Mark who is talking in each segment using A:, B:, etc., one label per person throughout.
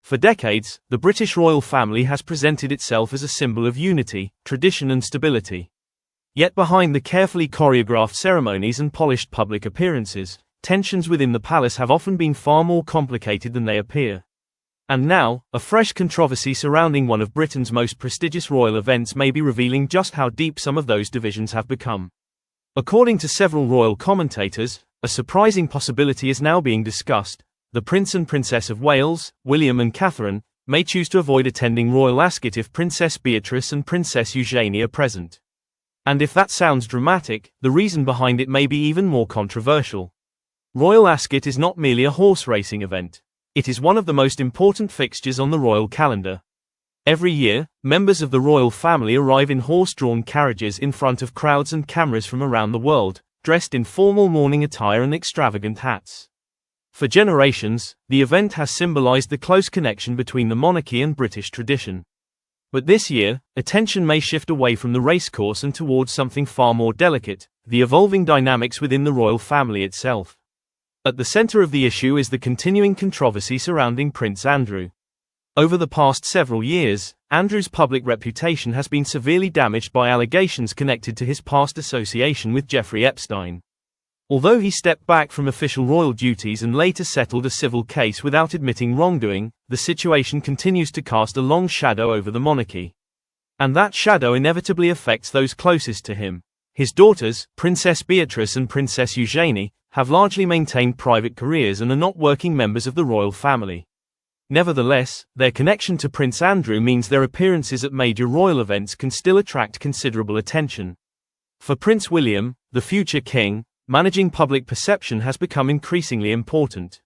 A: For decades, the British royal family has presented itself as a symbol of unity, tradition and stability. Yet behind the carefully choreographed ceremonies and polished public appearances, tensions within the palace have often been far more complicated than they appear. And now, a fresh controversy surrounding one of Britain's most prestigious royal events may be revealing just how deep some of those divisions have become. According to several royal commentators, a surprising possibility is now being discussed. The Prince and Princess of Wales, William and Catherine, may choose to avoid attending Royal Ascot if Princess Beatrice and Princess Eugenie are present. And if that sounds dramatic, the reason behind it may be even more controversial. Royal Ascot is not merely a horse racing event. It is one of the most important fixtures on the royal calendar. Every year, members of the royal family arrive in horse-drawn carriages in front of crowds and cameras from around the world, dressed in formal mourning attire and extravagant hats. For generations, the event has symbolized the close connection between the monarchy and British tradition. But this year, attention may shift away from the racecourse and towards something far more delicate, the evolving dynamics within the royal family itself. At the center of the issue is the continuing controversy surrounding Prince Andrew. Over the past several years, Andrew's public reputation has been severely damaged by allegations connected to his past association with Jeffrey Epstein. Although he stepped back from official royal duties and later settled a civil case without admitting wrongdoing, the situation continues to cast a long shadow over the monarchy. And that shadow inevitably affects those closest to him. His daughters, Princess Beatrice and Princess Eugenie, have largely maintained private careers and are not working members of the royal family. Nevertheless, their connection to Prince Andrew means their appearances at major royal events can still attract considerable attention. For Prince William, the future king, managing public perception has become increasingly important.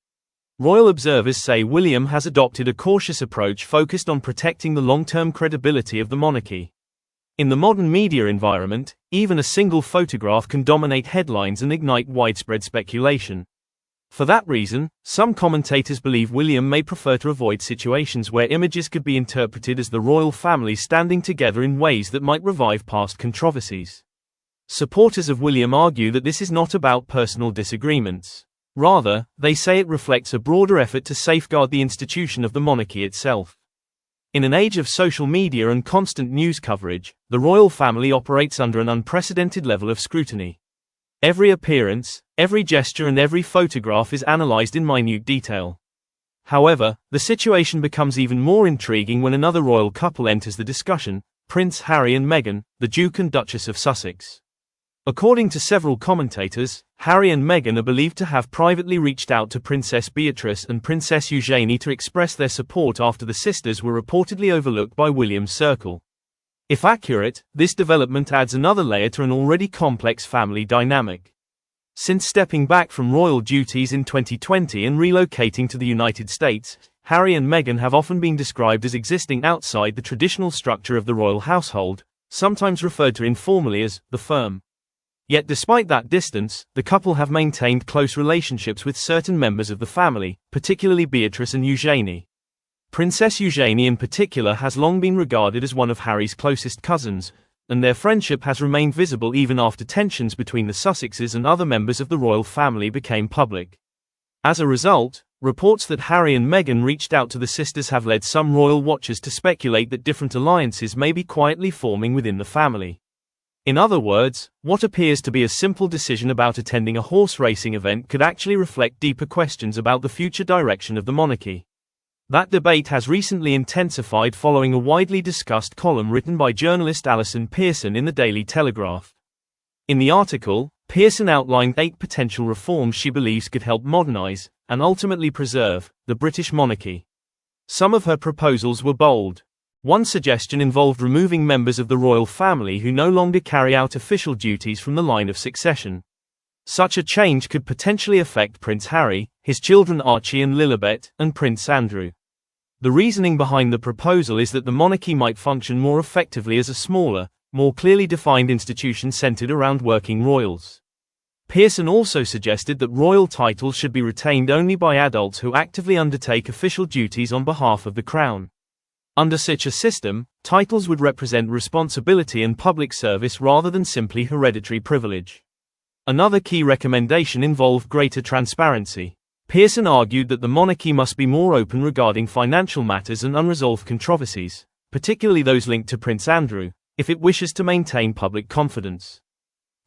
A: Royal observers say William has adopted a cautious approach focused on protecting the long-term credibility of the monarchy. In the modern media environment, even a single photograph can dominate headlines and ignite widespread speculation. For that reason, some commentators believe William may prefer to avoid situations where images could be interpreted as the royal family standing together in ways that might revive past controversies. Supporters of William argue that this is not about personal disagreements. Rather, they say it reflects a broader effort to safeguard the institution of the monarchy itself. In an age of social media and constant news coverage, the royal family operates under an unprecedented level of scrutiny. Every appearance, every gesture and every photograph is analyzed in minute detail. However, the situation becomes even more intriguing when another royal couple enters the discussion, Prince Harry and Meghan, the Duke and Duchess of Sussex. According to several commentators, Harry and Meghan are believed to have privately reached out to Princess Beatrice and Princess Eugenie to express their support after the sisters were reportedly overlooked by William's circle. If accurate, this development adds another layer to an already complex family dynamic. Since stepping back from royal duties in 2020 and relocating to the United States, Harry and Meghan have often been described as existing outside the traditional structure of the royal household, sometimes referred to informally as the firm. Yet despite that distance, the couple have maintained close relationships with certain members of the family, particularly Beatrice and Eugenie. Princess Eugenie in particular has long been regarded as one of Harry's closest cousins, and their friendship has remained visible even after tensions between the Sussexes and other members of the royal family became public. As a result, reports that Harry and Meghan reached out to the sisters have led some royal watchers to speculate that different alliances may be quietly forming within the family. In other words, what appears to be a simple decision about attending a horse racing event could actually reflect deeper questions about the future direction of the monarchy. That debate has recently intensified following a widely discussed column written by journalist Alison Pearson in the Daily Telegraph. In the article, Pearson outlined 8 potential reforms she believes could help modernize, and ultimately preserve, the British monarchy. Some of her proposals were bold. One suggestion involved removing members of the royal family who no longer carry out official duties from the line of succession. Such a change could potentially affect Prince Harry, his children Archie and Lilibet, and Prince Andrew. The reasoning behind the proposal is that the monarchy might function more effectively as a smaller, more clearly defined institution centered around working royals. Pearson also suggested that royal titles should be retained only by adults who actively undertake official duties on behalf of the crown. Under such a system, titles would represent responsibility and public service rather than simply hereditary privilege. Another key recommendation involved greater transparency. Pearson argued that the monarchy must be more open regarding financial matters and unresolved controversies, particularly those linked to Prince Andrew, if it wishes to maintain public confidence.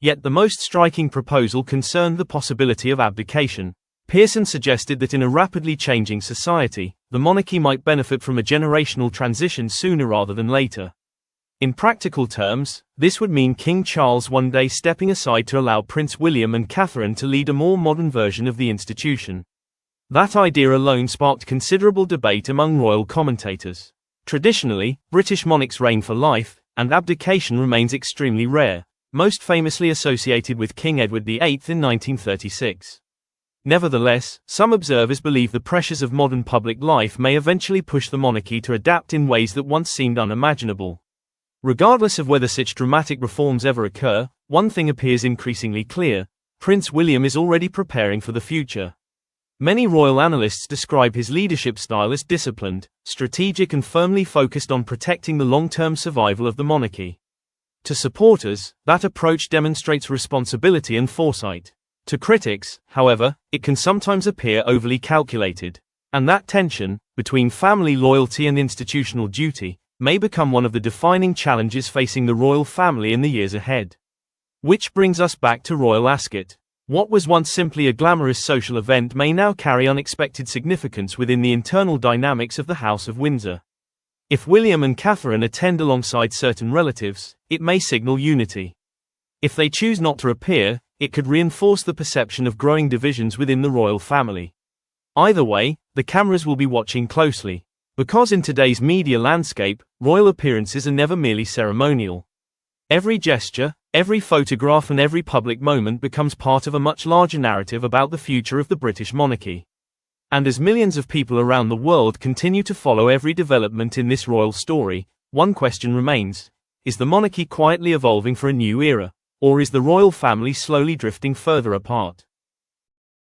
A: Yet the most striking proposal concerned the possibility of abdication. Pearson suggested that in a rapidly changing society, the monarchy might benefit from a generational transition sooner rather than later. In practical terms, this would mean King Charles one day stepping aside to allow Prince William and Catherine to lead a more modern version of the institution. That idea alone sparked considerable debate among royal commentators. Traditionally, British monarchs reign for life, and abdication remains extremely rare, most famously associated with King Edward VIII in 1936. Nevertheless, some observers believe the pressures of modern public life may eventually push the monarchy to adapt in ways that once seemed unimaginable. Regardless of whether such dramatic reforms ever occur, one thing appears increasingly clear: Prince William is already preparing for the future. Many royal analysts describe his leadership style as disciplined, strategic and firmly focused on protecting the long-term survival of the monarchy. To supporters, that approach demonstrates responsibility and foresight. To critics, however, it can sometimes appear overly calculated. And that tension, between family loyalty and institutional duty, may become one of the defining challenges facing the royal family in the years ahead. Which brings us back to Royal Ascot. What was once simply a glamorous social event may now carry unexpected significance within the internal dynamics of the House of Windsor. If William and Catherine attend alongside certain relatives, it may signal unity. If they choose not to appear, it could reinforce the perception of growing divisions within the royal family. Either way, the cameras will be watching closely. Because in today's media landscape, royal appearances are never merely ceremonial. Every gesture, every photograph and every public moment becomes part of a much larger narrative about the future of the British monarchy. And as millions of people around the world continue to follow every development in this royal story, one question remains: is the monarchy quietly evolving for a new era, or is the royal family slowly drifting further apart?